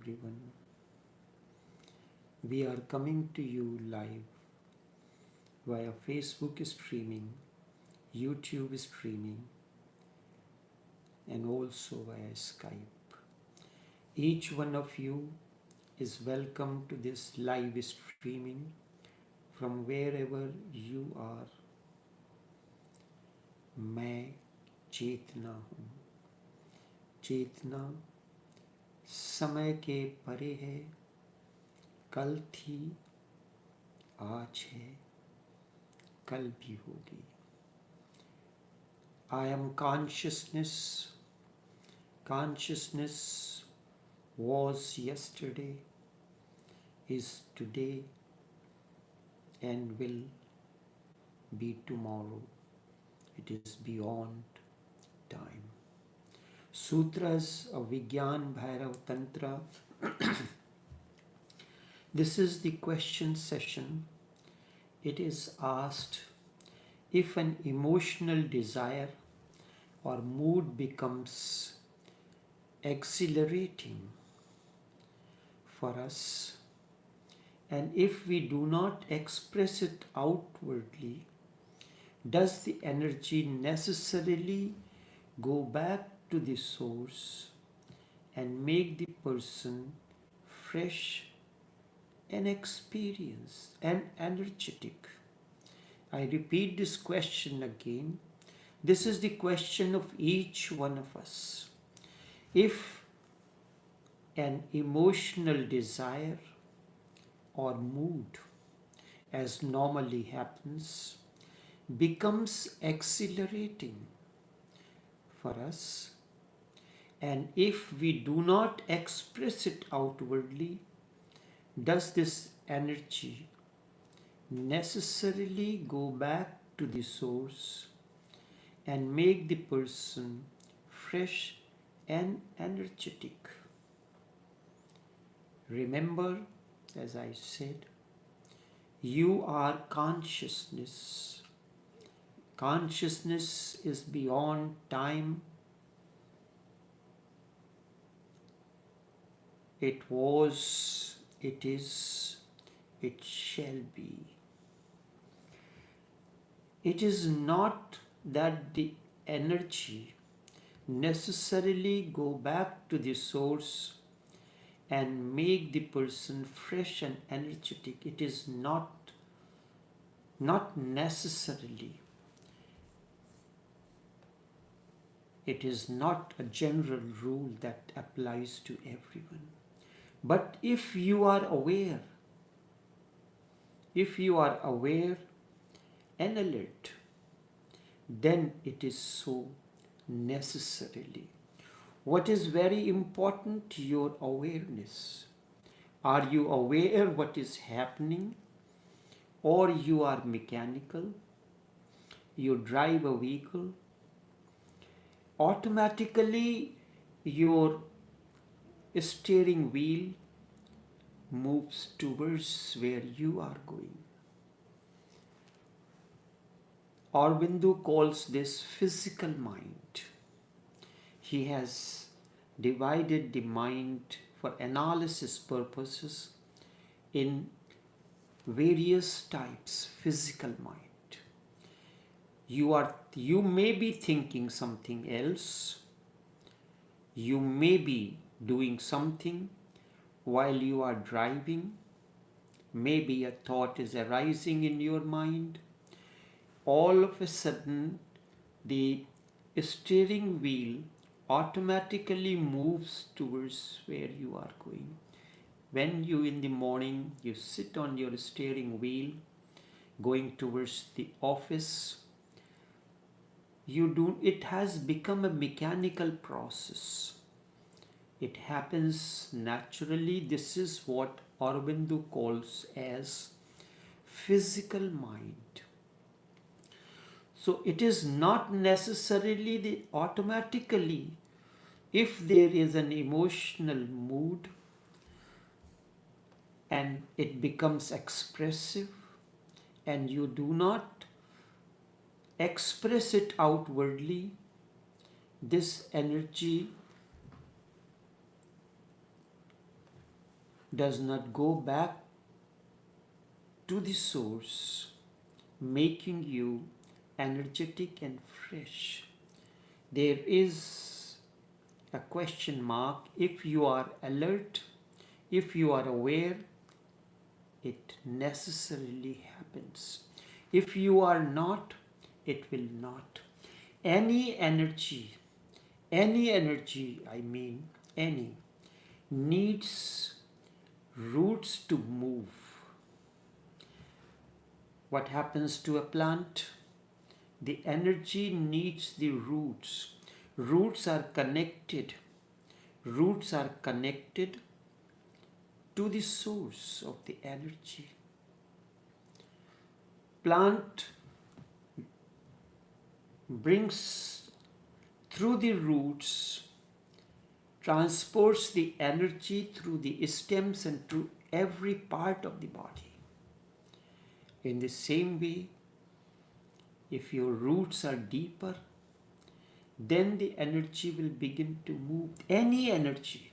everyone. We are coming to you live via Facebook streaming, YouTube streaming, and also via Skype. Each one of you is welcome to this live streaming from wherever you are. मैं चेतना हूँ. चेतना समय के परे है, कल थी, आज है, कल भी होगी. I am consciousness. Consciousness was yesterday, is today, and will be tomorrow. It is beyond time. Sutras of Vigyan Bhairav Tantra. This is the question session. It is asked, if an emotional desire or mood becomes exhilarating for us, and if we do not express it outwardly, does the energy necessarily go back to the source and make the person fresh and experienced and energetic? I repeat this question again. This is the question of each one of us. If an emotional desire or mood, as normally happens, becomes exhilarating for us, and if we do not express it outwardly, does this energy necessarily go back to the source and make the person fresh and energetic? Remember, as I said, you are consciousness. Consciousness is beyond time. It was, it is, it shall be. It is not that the energy necessarily go back to the source and make the person fresh and energetic. It is not necessarily. It is not a general rule that applies to everyone. But if you are aware and alert, then it is so necessarily. What is very important? Your awareness. Are you aware what is happening, or you are mechanical? You drive a vehicle, automatically your steering wheel moves towards where you are going. Aurobindo calls this physical mind. He has divided the mind for analysis purposes in various types. Physical mind. You may be thinking something else. You may be doing something while you are driving. Maybe a thought is arising in your mind. All of a sudden, the steering wheel automatically moves towards where you are going. When you in the morning, you sit on your steering wheel going towards the office, it has become a mechanical process. It happens naturally. This is what Aurobindo calls as physical mind. So it is not necessarily the automatically, if there is an emotional mood and it becomes expressive and you do not express it outwardly, this energy does not go back to the source, making you energetic and fresh. There is a question mark. If you are alert, if you are aware, it necessarily happens. If you are not, it will not. Any energy, any, needs roots to move. What happens to a plant? The energy needs the roots. Roots are connected. Roots are connected to the source of the energy. Plant brings through the roots, transports the energy through the stems and through every part of the body. In the same way, if your roots are deeper, then the energy will begin to move. Any energy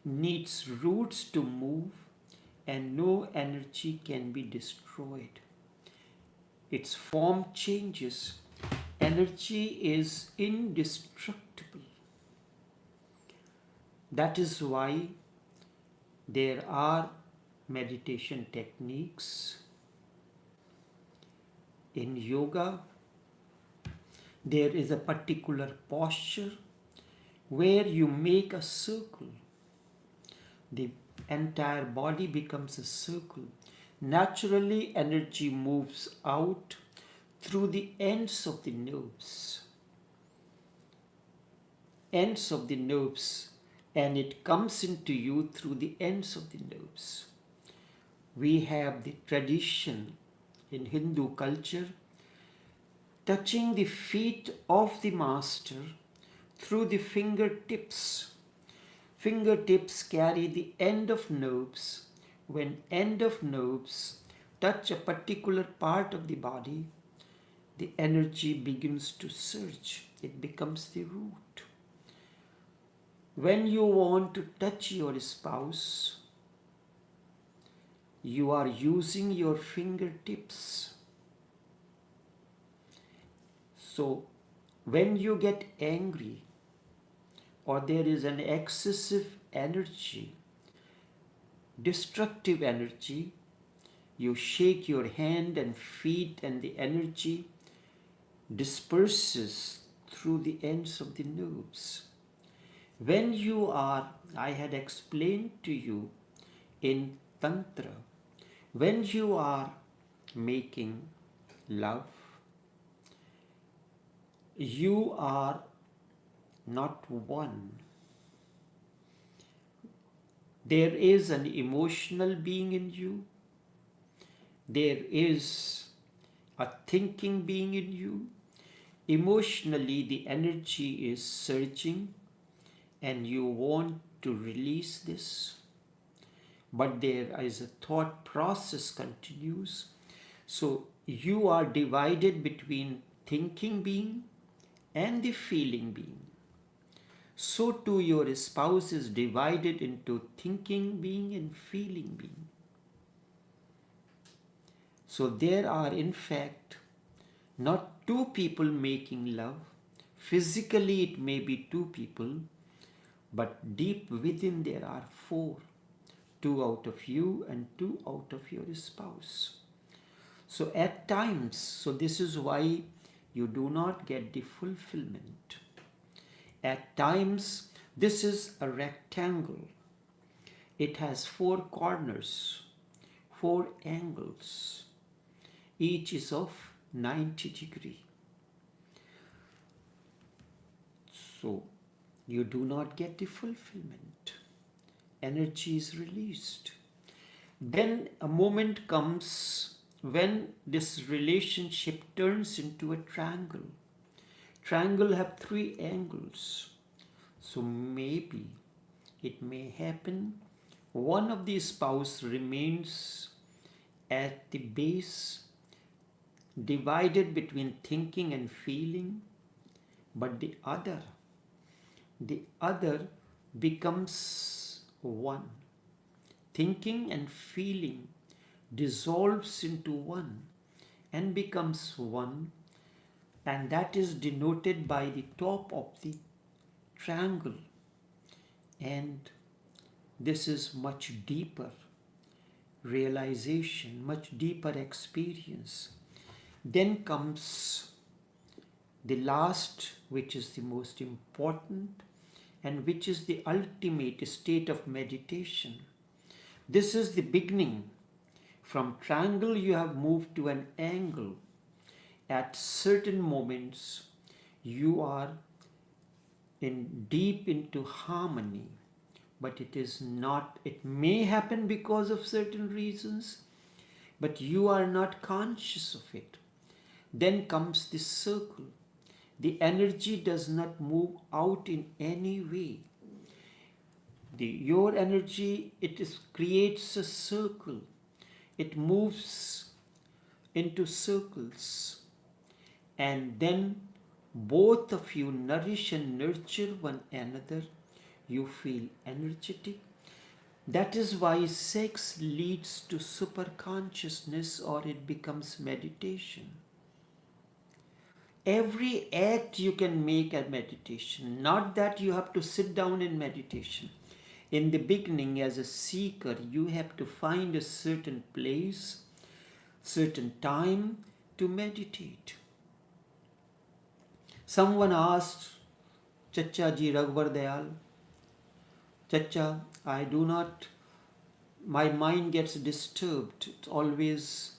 needs roots to move, and no energy can be destroyed. Its form changes. Energy is indestructible. That is why there are meditation techniques. In yoga, there is a particular posture where you make a circle. The entire body becomes a circle. Naturally, energy moves out through the ends of the nerves. And it comes into you through the ends of the nerves. We have the tradition in Hindu culture, touching the feet of the master through the fingertips. Fingertips carry the end of nerves. When end of nerves touch a particular part of the body, the energy begins to surge. It becomes the root. When you want to touch your spouse, you are using your fingertips. So, when you get angry or there is an excessive energy, destructive energy, you shake your hand and feet and the energy disperses through the ends of the nerves. When you are, I had explained to you in Tantra, when you are making love, you are not one. There is an emotional being in you. There is a thinking being in you. Emotionally, the energy is surging and you want to release this. But there is a thought process continues. So you are divided between thinking being and the feeling being. So too your spouse is divided into thinking being and feeling being. So there are in fact not two people making love. Physically it may be two people, but deep within there are four. Two out of you and two out of your spouse. So at times, so this is why you do not get the fulfillment. At times, this is a rectangle. It has four corners, four angles. Each is of 90 degrees. So you do not get the fulfillment. Energy is released. Then a moment comes when this relationship turns into a triangle. Triangle have three angles. So maybe it may happen one of the spouse remains at the base, divided between thinking and feeling, but the other becomes one. thinking and feeling dissolves into one and becomes one, and that is denoted by the top of the triangle. And this is much deeper realization, much deeper experience. Then comes the last, which is the most important and which is the ultimate state of meditation. This is the beginning. From triangle you have moved to an angle. At certain moments you are deep into harmony, but it is not, it may happen because of certain reasons, but you are not conscious of it. Then comes the circle. The energy does not move out in any way. Your energy, creates a circle. It moves into circles. And then both of you nourish and nurture one another. You feel energetic. That is why sex leads to superconsciousness, or it becomes meditation. Every act you can make a meditation, not that you have to sit down in meditation. In the beginning, as a seeker, you have to find a certain place, certain time to meditate. Someone asked Chacha Ji Raghuvar Dayal, Chacha, my mind gets disturbed. It's always,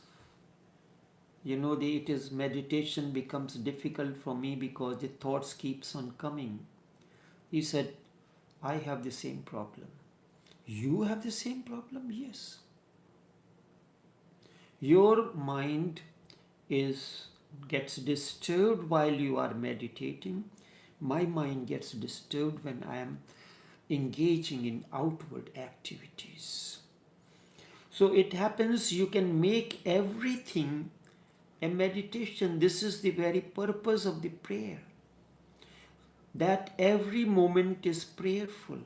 meditation becomes difficult for me because the thoughts keeps on coming. He said, I have the same problem. You have the same problem? Yes. Your mind gets disturbed while you are meditating. My mind gets disturbed when I am engaging in outward activities. So it happens you can make everything a meditation. This is the very purpose of the prayer, that every moment is prayerful.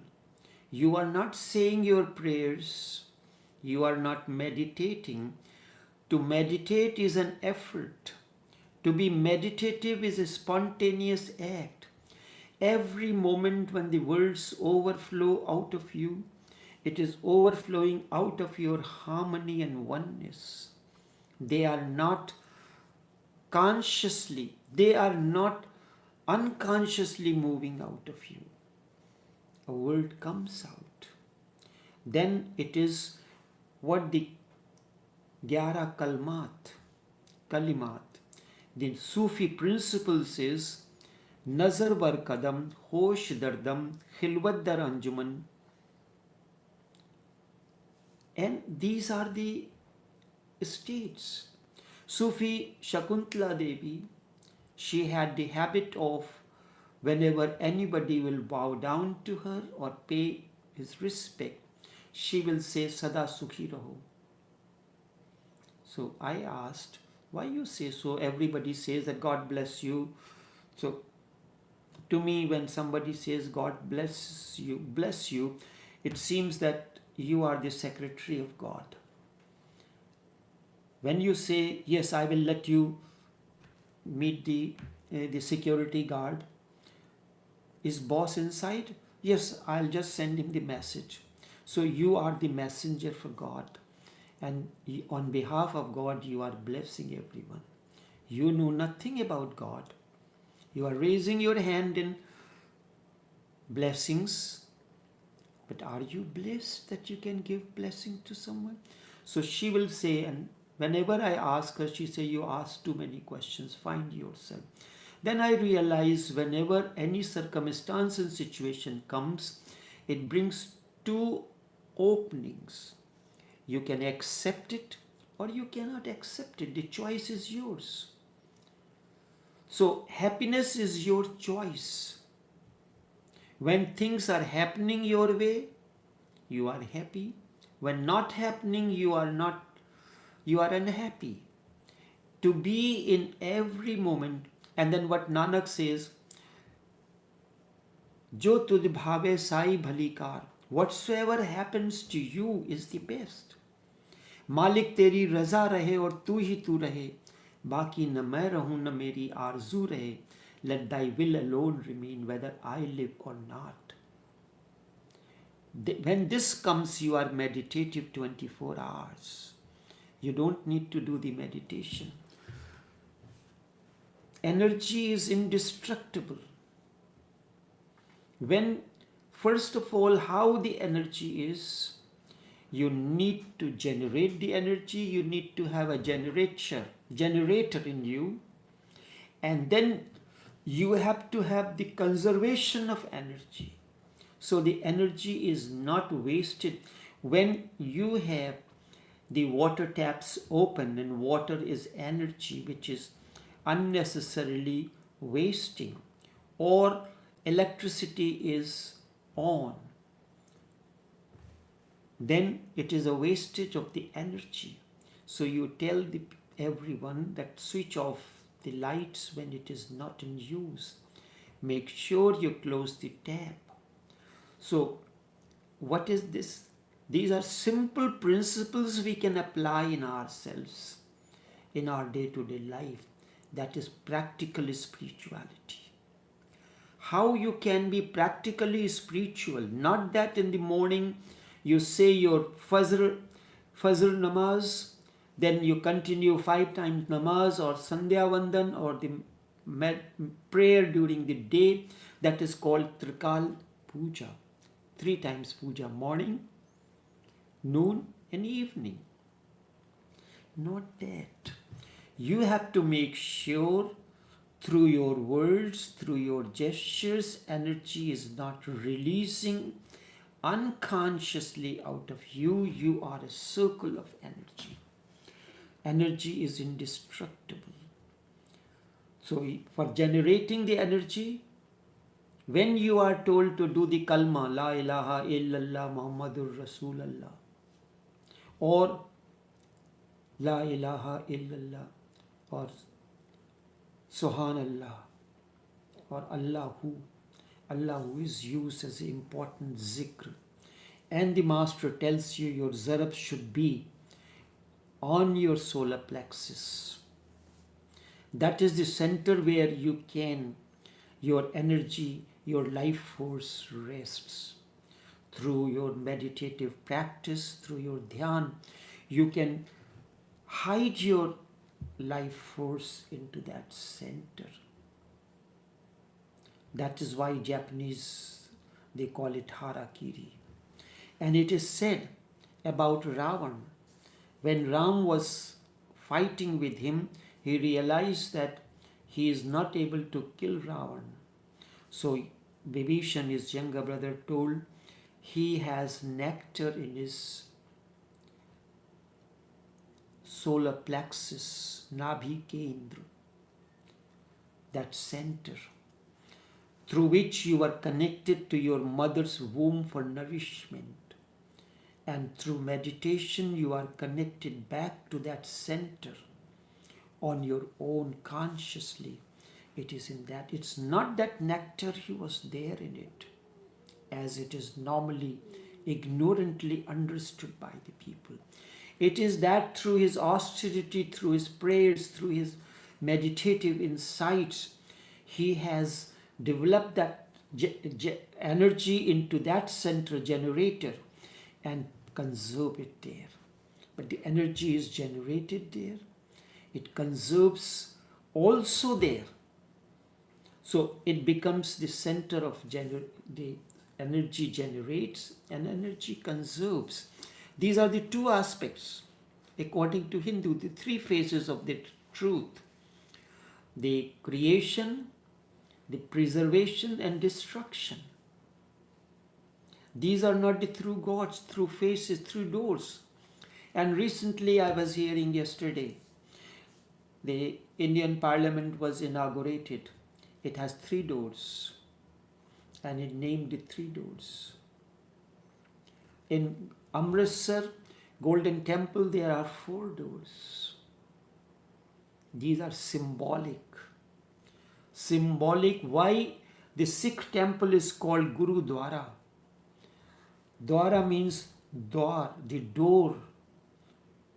You are not saying your prayers, you are not meditating. To meditate is an effort. To be meditative is a spontaneous act. Every moment when the words overflow out of you, it is overflowing out of your harmony and oneness. They are not consciously, they are not unconsciously moving out of you. A word comes out. Then it is what the 11 kalimat, the Sufi principle says, Nazar bar kadam, hosh dardam, khilwat dar anjuman. And these are the states. Sufi Shakuntala Devi, she had the habit of, whenever anybody will bow down to her or pay his respect, she will say, Sada Sukhi Raho. So I asked, why you say so? Everybody says that God bless you. So to me, when somebody says God bless you, it seems that you are the secretary of God. When you say, yes, I will let you meet the security guard, is boss inside? Yes, I'll just send him the message. So you are the messenger for God. And on behalf of God, you are blessing everyone. You know nothing about God. You are raising your hand in blessings. But are you blessed that you can give blessing to someone? So she will say, and whenever I ask her, she say, you ask too many questions, find yourself. Then I realize whenever any circumstance and situation comes, it brings two openings. You can accept it or you cannot accept it. The choice is yours. So happiness is your choice. When things are happening your way, you are happy. When not happening, you are unhappy. To be in every moment. And then what Nanak says, Jo tudh bhave sai bhalikar. Whatsoever happens to you is the best. मालिक तेरी रजा रहे और तू ही तू रहे, बाकी न मैं रहूं न मेरी आरजू रहे. Let thy will alone remain whether I live or not. When this comes, you are meditative 24 hours. You don't need to do the meditation. Energy is indestructible. When, first of all, how the energy is, you need to generate the energy, you need to have a generator in you, and then you have to have the conservation of energy. So the energy is not wasted. When you have the water taps open, and water is energy which is unnecessarily wasting, or electricity is on, then it is a wastage of the energy. So you tell everyone that switch off the lights when it is not in use. Make sure you close the tap. So what is this? These are simple principles we can apply in ourselves, in our day-to-day life. That is practical spirituality. How you can be practically spiritual? Not that in the morning you say your Fajr namaz, then you continue 5 times namaz or Sandhya Vandan or the prayer during the day. That is called Trikal Puja. 3 times puja, morning, noon and evening. Not that. You have to make sure through your words, through your gestures, energy is not releasing unconsciously out of you. You are a circle of energy. Energy is indestructible. So for generating the energy, when you are told to do the kalma, La ilaha illallah Muhammadur Rasulullah, or La ilaha illallah, or Subhanallah, or Allahu is used as an important zikr. And the master tells you your zarab should be on your solar plexus. That is the center where your energy, your life force rests. Through your meditative practice, through your dhyan, you can hide your life force into that center. That is why Japanese, they call it harakiri. And it is said about Ravan, when Ram was fighting with him, he realized that he is not able to kill Ravan. So Vibhishan, his younger brother, told he has nectar in his solar plexus, Nabhi Kendra, that center, through which you are connected to your mother's womb for nourishment. And through meditation, you are connected back to that center on your own consciously. It is in that. It's not that nectar he was there in it, as it is normally ignorantly understood by the people. It is that through his austerity, through his prayers, through his meditative insights, he has developed that energy into that center generator and conserve it there. But the energy is generated there. It conserves also there. So it becomes the center of the energy generates and energy conserves. These are the two aspects, according to Hindu, the 3 phases of the truth. The creation, the preservation and destruction. These are not the true gods, through faces, through doors. And recently I was hearing yesterday, the Indian Parliament was inaugurated. It has 3 doors. And it named it 3 doors. In Amritsar, Golden Temple, there are 4 doors. These are symbolic. Symbolic. Why the Sikh temple is called Gurudwara? Dwara means door, the door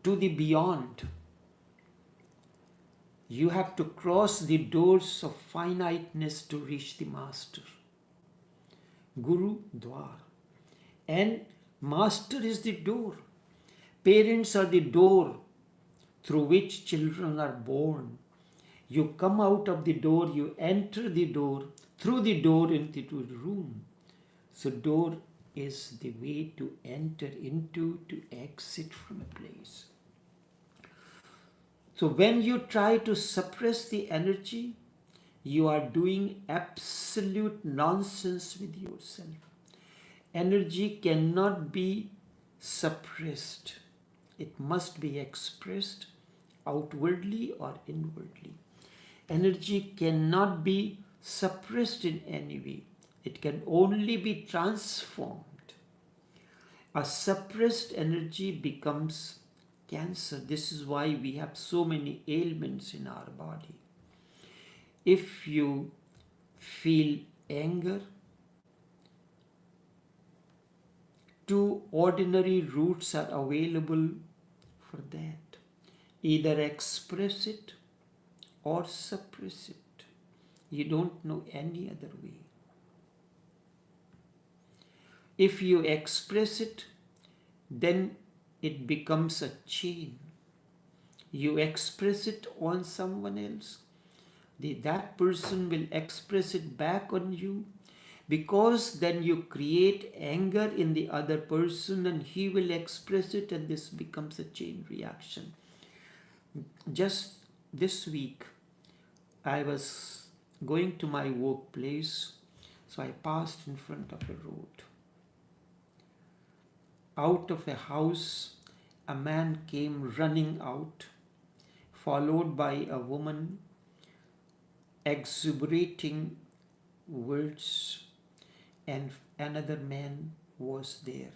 to the beyond. You have to cross the doors of finiteness to reach the Master. Guru, Dwar. And Master is the door. Parents are the door through which children are born. You come out of the door, you enter the door, through the door into the room. So door is the way to enter into, to exit from a place. So when you try to suppress the energy, you are doing absolute nonsense with yourself. Energy cannot be suppressed. It must be expressed outwardly or inwardly. Energy cannot be suppressed in any way. It can only be transformed. A suppressed energy becomes cancer. This is why we have so many ailments in our body. If you feel anger, two ordinary routes are available for that. Either express it or suppress it. You don't know any other way. If you express it, then it becomes a chain. You express it on someone else, that person will express it back on you, because then you create anger in the other person and he will express it, and this becomes a chain reaction. Just this week, I was going to my workplace, so I passed in front of a road. Out of a house, a man came running out, followed by a woman exuberating words, and another man was there.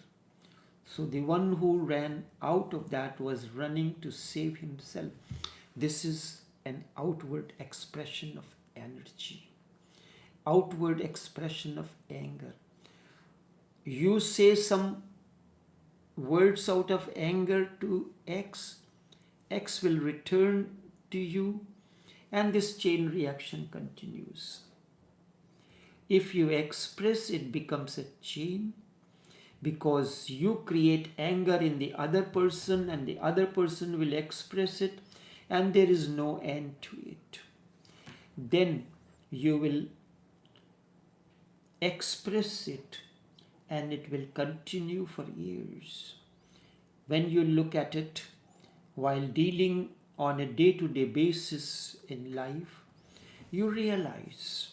So the one who ran out of that was running to save himself. This is an outward expression of energy, outward expression of anger. You say some words out of anger to X, X will return to you, and this chain reaction continues. If you express, it becomes a chain, because you create anger in the other person and the other person will express it, and there is no end to it. Then you will express it and it will continue for years. When you look at it while dealing on a day-to-day basis in life, you realize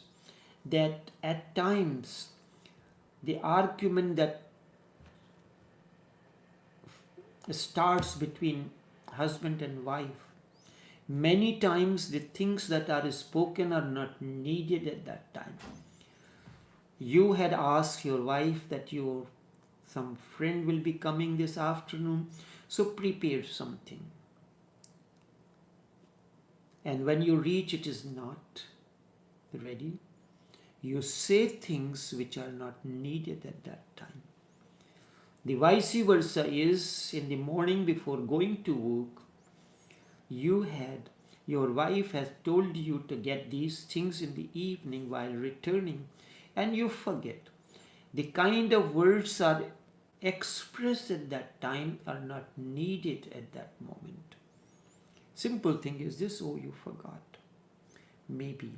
that at times the argument that starts between husband and wife, many times the things that are spoken are not needed at that time. You had asked your wife that some friend will be coming this afternoon, so prepare something. And when you reach, it is not ready. You say things which are not needed at that time. The vice versa is, in the morning before going to work, your wife has told you to get these things in the evening while returning, and you forget. The kind of words are expressed at that time are not needed at that moment. Simple thing is this: oh, you forgot. Maybe.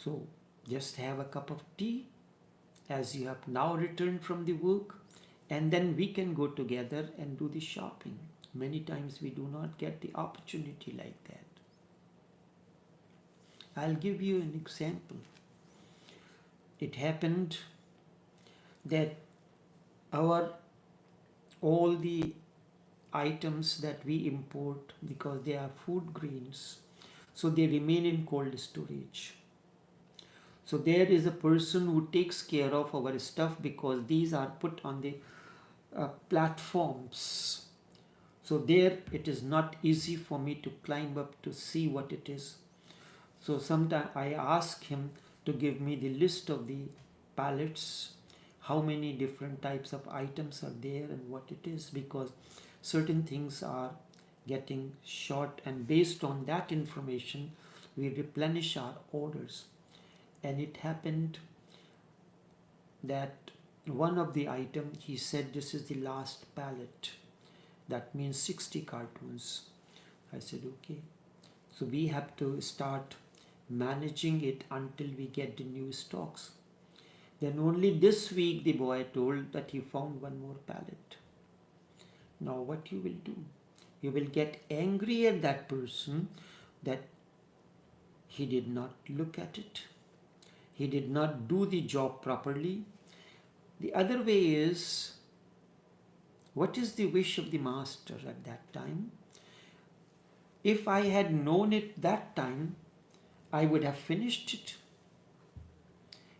So just have a cup of tea as you have now returned from the work, and then we can go together and do the shopping. Many times we do not get the opportunity like that. I'll give you an example. It happened that all the items that we import, because they are food grains, so they remain in cold storage. So there is a person who takes care of our stuff, because these are put on the platforms. So there it is not easy for me to climb up to see what it is. So sometimes I ask him to give me the list of the pallets, how many different types of items are there and what it is, because certain things are getting short, and based on that information we replenish our orders. And it happened that one of the item, he said, this is the last pallet, that means 60 cartoons. I said okay, so we have to start managing it until we get the new stocks. Then only this week the boy told that he found one more pallet. Now what you will do? You will get angry at that person that he did not look at it. He did not do the job properly. The other way is, what is the wish of the master at that time? If I had known it that time, I would have finished it.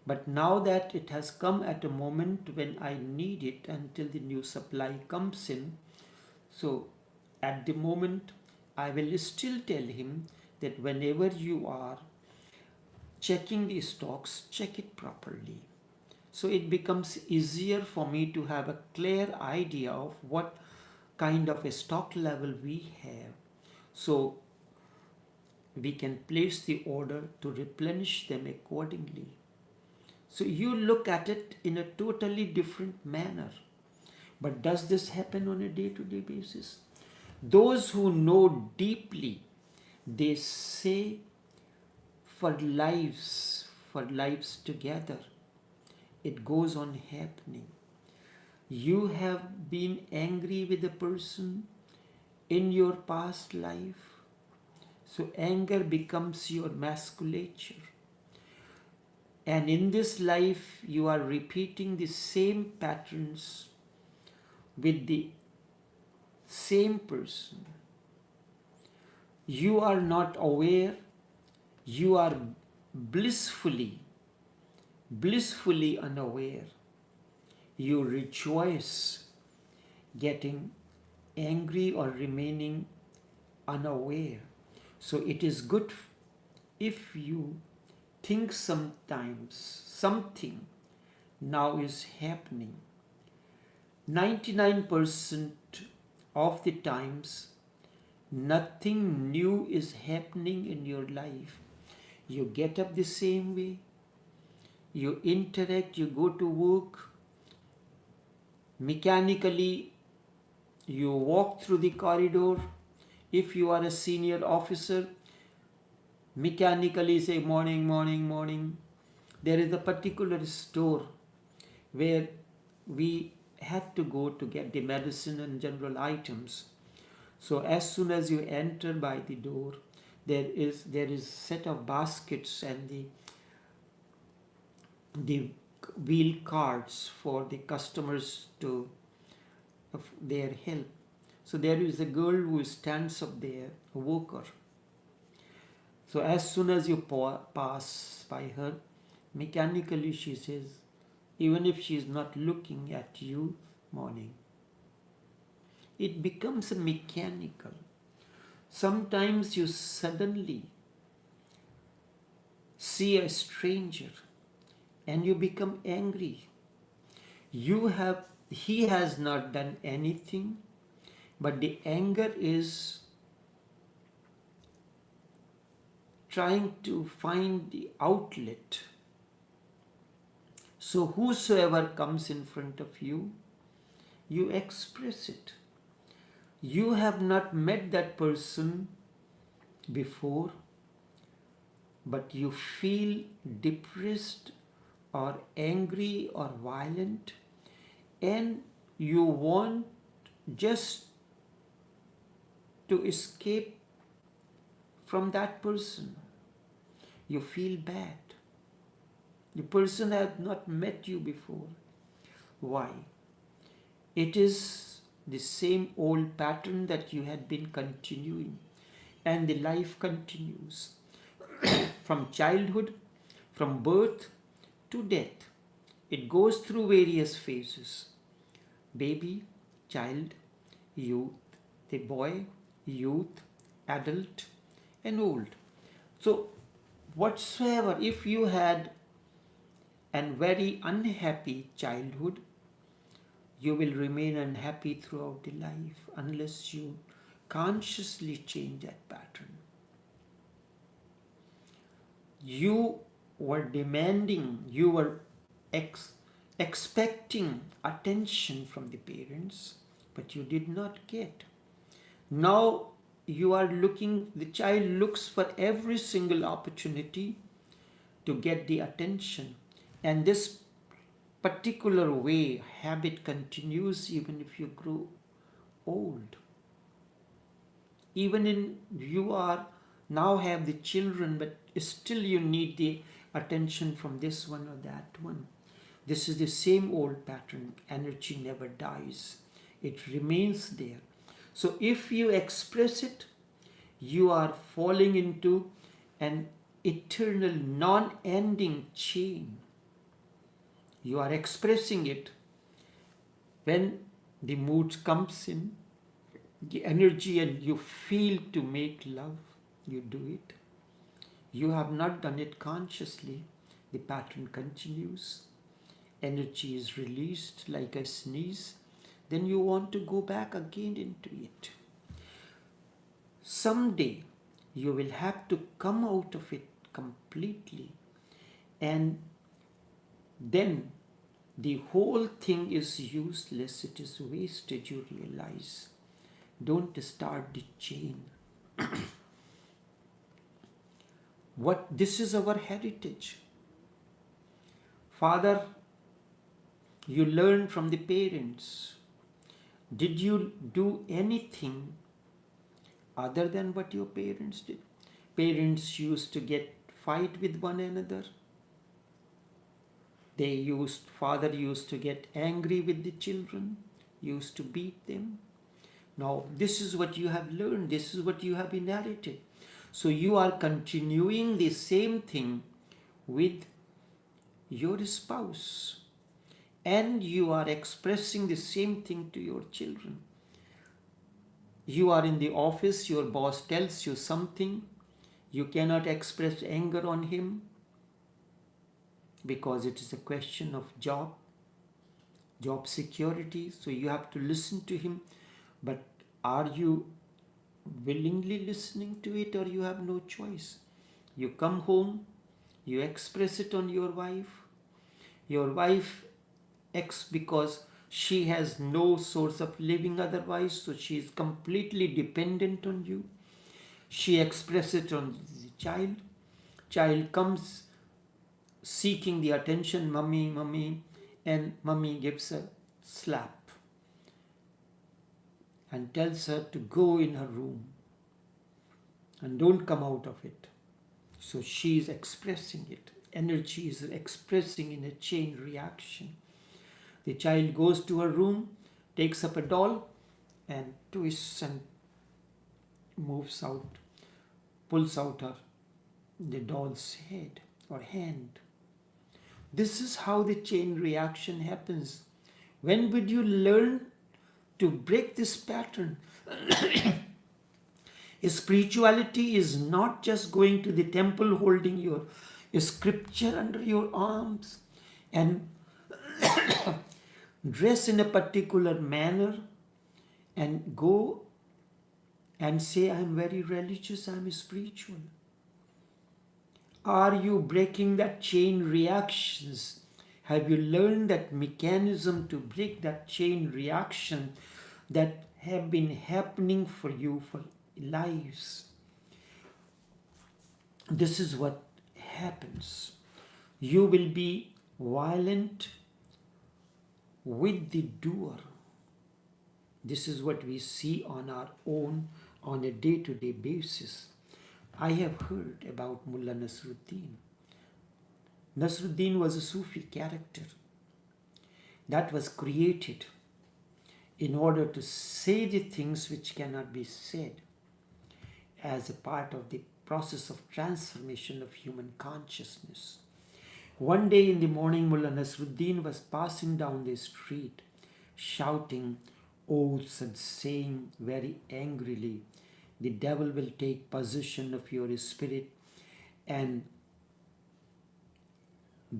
But now that it has come at a moment when I need it until the new supply comes in, so at the moment I will still tell him that whenever you are checking the stocks, check it properly. So it becomes easier for me to have a clear idea of what kind of a stock level we have. So we can place the order to replenish them accordingly. So you look at it in a totally different manner. But does this happen on a day-to-day basis? Those who know deeply, they say for lives together, it goes on happening. You have been angry with a person in your past life, so anger becomes your musculature. And in this life, you are repeating the same patterns with the same person. You are not aware, you are blissfully unaware. You rejoice getting angry or remaining unaware. So it is good if you think sometimes something now is happening. 99% of the times, nothing new is happening in your life. You get up the same way, you interact, you go to work, mechanically you walk through the corridor. If you are a senior officer, mechanically say morning, morning, morning. There is a particular store where we had to go to get the medicine and general items. So as soon as you enter by the door, there is set of baskets and the wheel carts for the customers to of their help. So there is a girl who stands up there, a worker. So as soon as you pass by her, mechanically she says, even if she is not looking at you, morning. It becomes a mechanical. Sometimes you suddenly see a stranger and you become angry. He has not done anything, but the anger is trying to find the outlet. So whosoever comes in front of you, you express it. You have not met that person before, but you feel depressed or angry or violent, and you want just to escape from that person. You feel bad. The person has not met you before. Why? It is the same old pattern that you had been continuing, and the life continues from childhood, from birth to death. It goes through various phases: baby, child, youth, the boy, youth, adult, and old. So whatsoever, if you had and very unhappy childhood, you will remain unhappy throughout the life unless you consciously change that pattern. You were demanding, you were expecting attention from the parents, but you did not get. Now you are looking, the child looks for every single opportunity to get the attention, and this particular way habit continues even if you grow old. Even in you are now have the children, but still you need the attention from this one or that one. This is the same old pattern. Energy never dies, it remains there. So if you express it, you are falling into an eternal non-ending chain. You are expressing it. When the mood comes in, the energy, and you feel to make love, you do it. You have not done it consciously. The pattern continues. Energy is released like a sneeze. Then you want to go back again into it. Someday you will have to come out of it completely, and then the whole thing is useless, it is wasted, you realize. Don't start the chain. This is our heritage. Father, you learn from the parents. Did you do anything other than what your parents did? Parents used to get fight with one another. Father used to get angry with the children, used to beat them. Now, this is what you have learned, this is what you have inherited. So you are continuing the same thing with your spouse, and you are expressing the same thing to your children. You are in the office, your boss tells you something, you cannot express anger on him because it is a question of job security, so you have to listen to him. But are you willingly listening to it, or you have no choice? You come home, you express it on your wife. Your wife because she has no source of living otherwise, so she is completely dependent on you. She expresses it on the child. Child comes seeking the attention, mummy, mummy, and mummy gives a slap and tells her to go in her room and don't come out of it. So she is expressing it. Energy is expressing in a chain reaction. The child goes to her room, takes up a doll and twists and moves out, pulls out the doll's head or hand. This is how the chain reaction happens. When would you learn to break this pattern? Spirituality is not just going to the temple holding your scripture under your arms and dress in a particular manner and go and say, I am very religious, I am spiritual. Are you breaking that chain reactions? Have you learned that mechanism to break that chain reaction that have been happening for you for lives? This is what happens. You will be violent with the doer. This is what we see on our own on a day-to-day basis. I have heard about Mullah Nasruddin. Nasruddin was a Sufi character that was created in order to say the things which cannot be said as a part of the process of transformation of human consciousness. One day in the morning, Mullah Nasruddin was passing down the street, shouting oaths and saying very angrily, the devil will take possession of your spirit and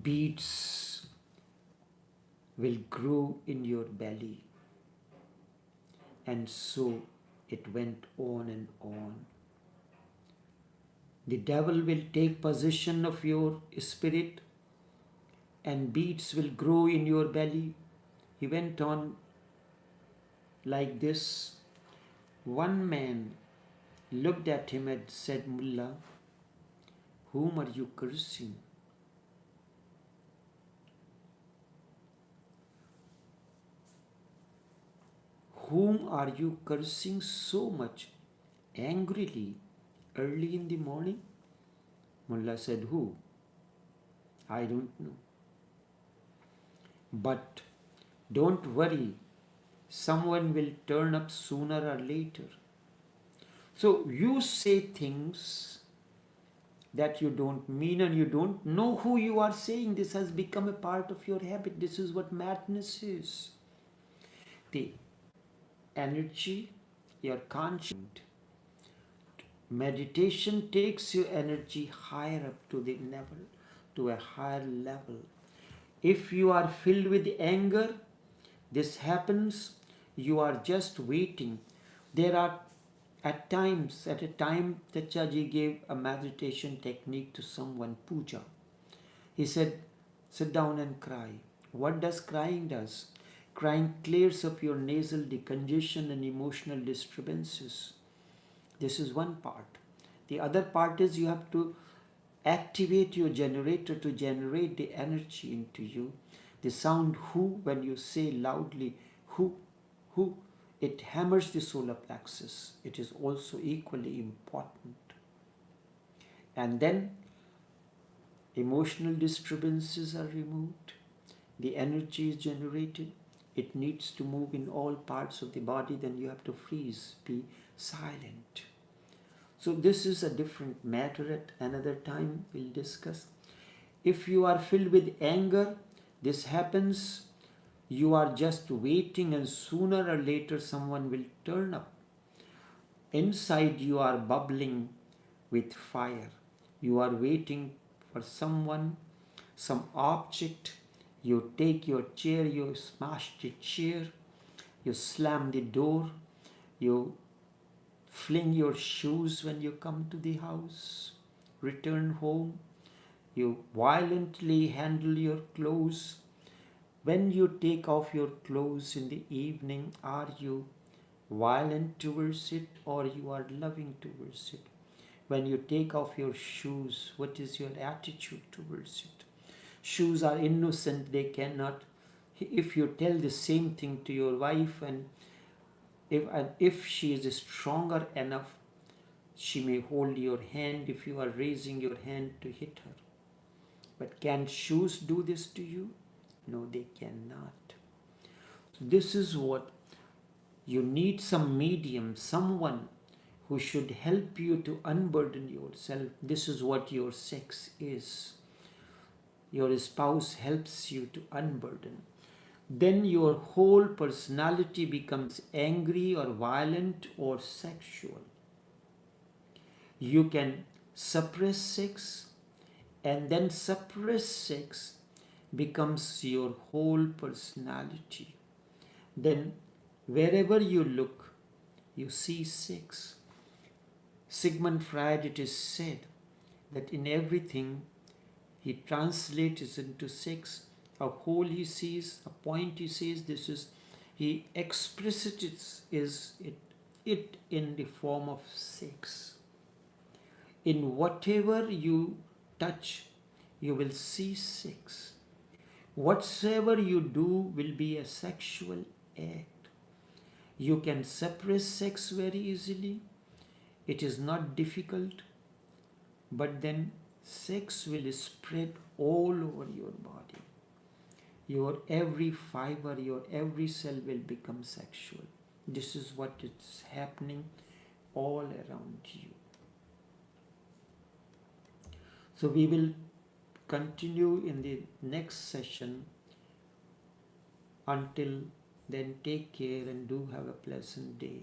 beads will grow in your belly. And so it went on and on. The devil will take possession of your spirit and beads will grow in your belly. He went on like this. One man looked at him and said, Mullah, whom are you cursing? Whom are you cursing so much angrily early in the morning? Mullah said, who? I don't know. But don't worry, someone will turn up sooner or later. So you say things that you don't mean and you don't know who you are saying. This has become a part of your habit. This is what madness is. The energy, your conscience. Meditation takes your energy higher up to the level, to a higher level. If you are filled with anger, this happens, you are just waiting. There are at a time, Tachaji gave a meditation technique to someone, puja. He said, sit down and cry. What does crying does? Crying clears up your nasal decongestion and emotional disturbances. This is one part. The other part is you have to activate your generator to generate the energy into you. The sound who, when you say loudly, who, it hammers the solar plexus. It is also equally important. And then emotional disturbances are removed. The energy is generated. It needs to move in all parts of the body. Then you have to freeze, be silent. So this is a different matter. At another time we'll discuss. If you are filled with anger, this happens. You are just waiting and sooner or later someone will turn up. Inside you are bubbling with fire. You are waiting for someone, some object. You take your chair, you smash the chair, you slam the door, you fling your shoes when you come to the house, return home, you violently handle your clothes. When you take off your clothes in the evening, are you violent towards it or you are loving towards it? When you take off your shoes, what is your attitude towards it? Shoes are innocent, they cannot. If you tell the same thing to your wife, and if she is stronger enough, she may hold your hand if you are raising your hand to hit her. But can shoes do this to you? No, they cannot. This is what you need, some medium, someone who should help you to unburden yourself. This is what your sex is. Your spouse helps you to unburden. Then your whole personality becomes angry or violent or sexual. You can suppress sex, and then suppress sex becomes your whole personality. Then wherever you look, you see sex. Sigmund Freud, it is said that in everything he translates into sex. A hole he sees, a point he sees, he expresses it in the form of sex. In whatever you touch, you will see sex. Whatsoever you do will be a sexual act. You can suppress sex very easily. It is not difficult, but then sex will spread all over your body. Your every fiber, your every cell will become sexual. This is what is happening all around you. So we will continue in the next session. Until then, take care and do have a pleasant day.